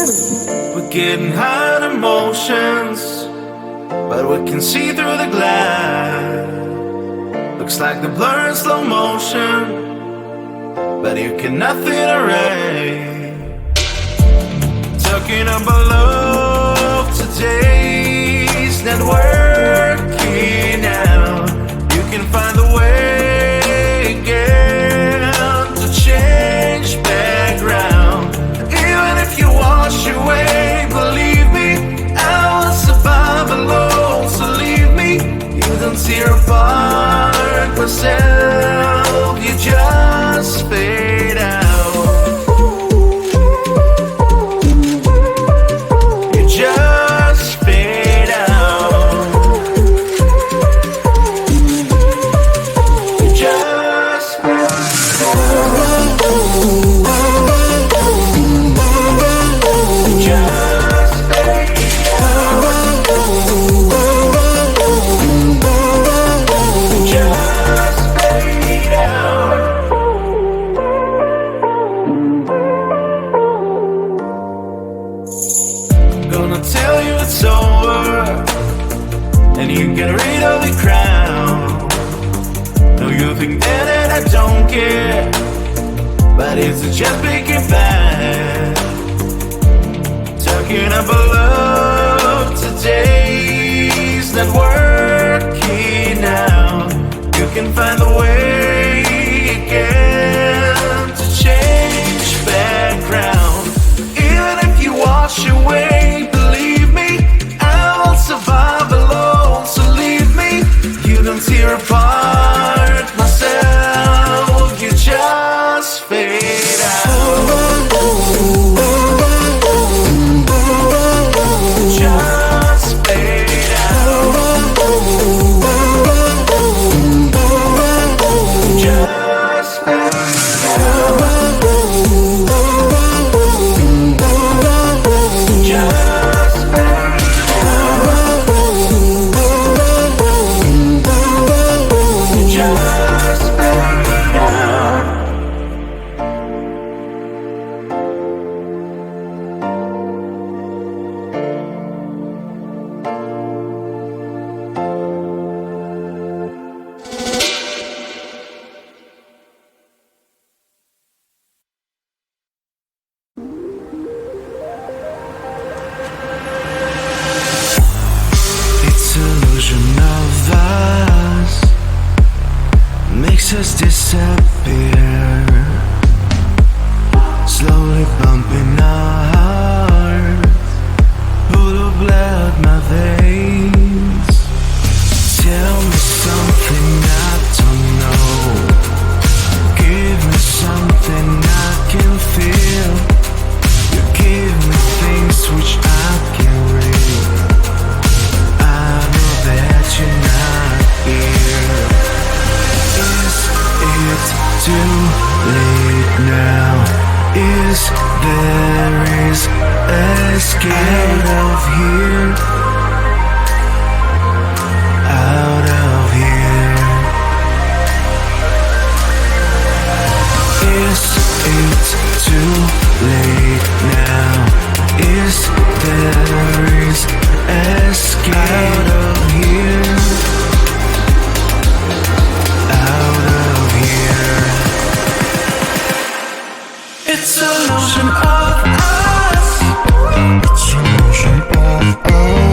We're getting high on emotions, but we can see through the glass. Looks like the blur in slow motion, but you cannot feel array. Talking about love today's not working out. You can find a way again to change background. Even if you wash away, believe me, I will survive alone. So leave me, you don't tear apart myself, you just fade out. You just fade out. You just fade out. Gonna tell you it's over, and you can get rid of the crown. No, you think that I don't care, but it's just big and bad. Talking about love today's not working out. You can find a way again to change background. Even if you wash away, believe me, I will survive alone. So leave me, you don't tear apart myself, you just fade out. Just fade out. Just fade makes us disappear, slowly bumping our hearts, full of blood my veins. Tell me something I don't know, give me something I can feel. You give me things which I can read. I know that you're not here. Is it too late now? Is there escape out of here? Out of here. Is it too late now? Is there escape out of here? Out of here. It's an illusion of us. It's an illusion of us.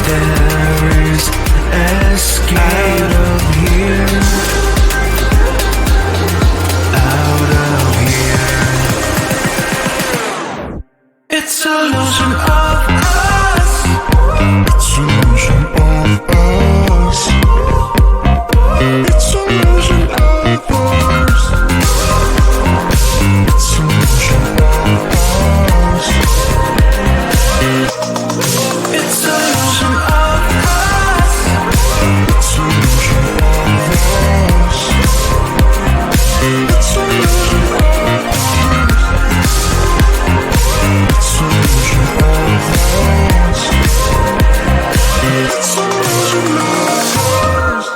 There is escape out of here. Out of here. It's illusion of us. It's illusion of us. It's illusion of us. It's illusion of us. It's illusion of us. It's illusion of us. It's illusion of us. It's illusion of us. It's illusion of us.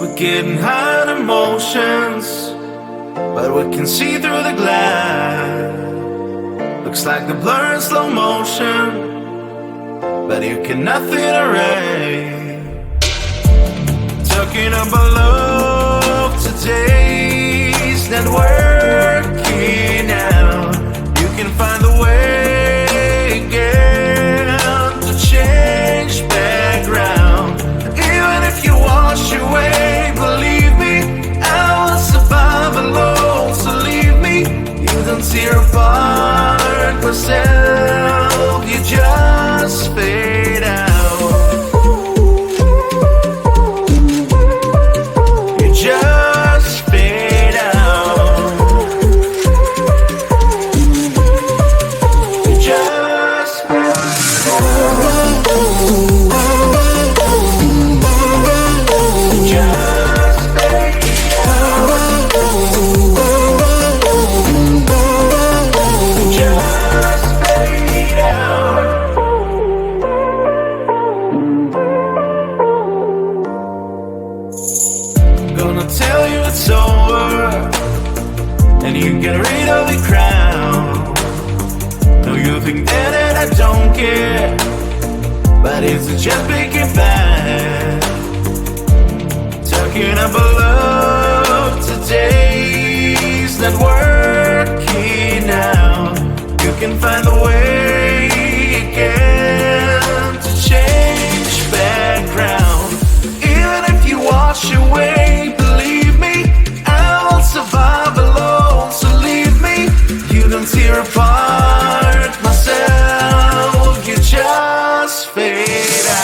We're getting high on emotions, but we can see through the glass. Looks like the blur in slow motion, but you cannot feel a ray. Talking about love today's not working out. You can find the way again to change background. Even if you wash away, believe me, I will survive alone. So leave me, you don't tear apart myself, you just fade out. think that I don't care, but is it just picking bad? Talking about love today's not working out. You can find a way again to change background. Even if you wash away, believe me, I will survive alone. So leave me, you don't tear apart myself, you just fade out.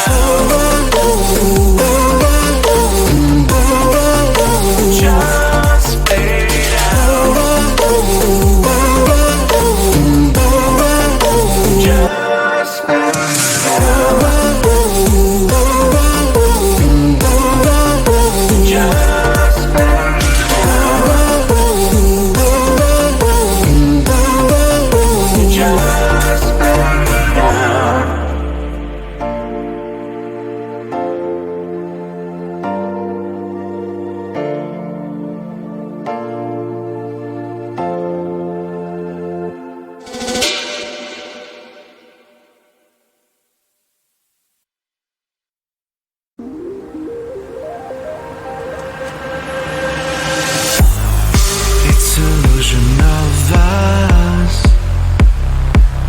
Just fade out. Just fade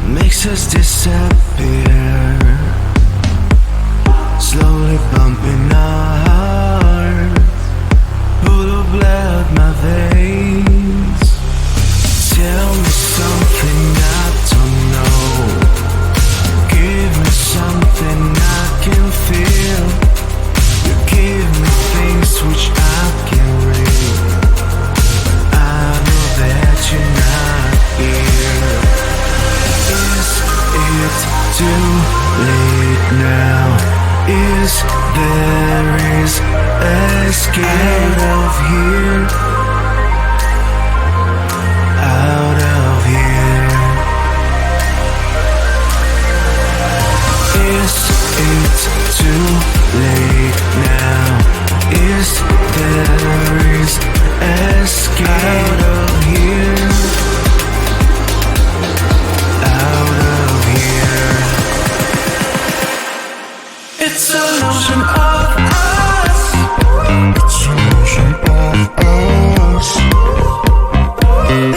makes us disappear, slowly bumping our hearts, full of blood my veins. Tell me something I don't know, give me something I can feel. You give me things which I can read. I know that you're not here. Is it too late now? Is there escape out of here? Out of here. Is it too late now? Is there escape out of here? Out of here. It's an illusion of us. It's an illusion of us.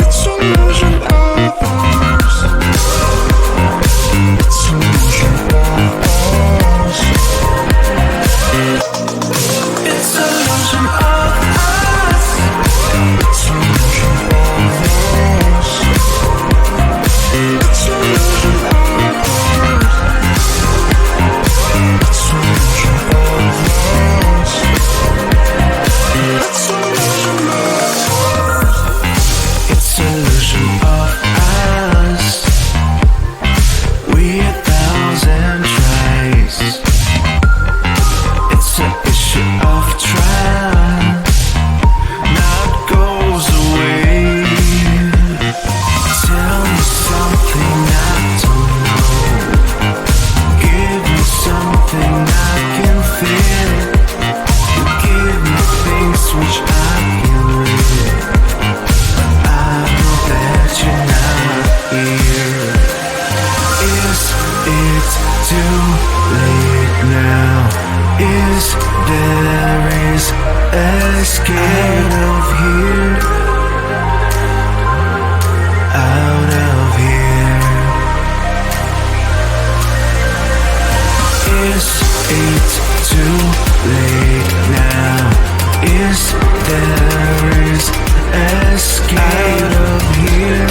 It's an illusion of us. It's an illusion of us. It's an illusion of us. It's an illusion of us. It's an illusion of us. It's an illusion of us. We a thousand tries. It's an issue of trust. Now it goes away. Tell me something I don't know. Give me something I can feel. You give me things which I can read. I know that you're not here. Is it too late now? Is there escape out of here? Out of here. Is it too late now? Is there escape out of here?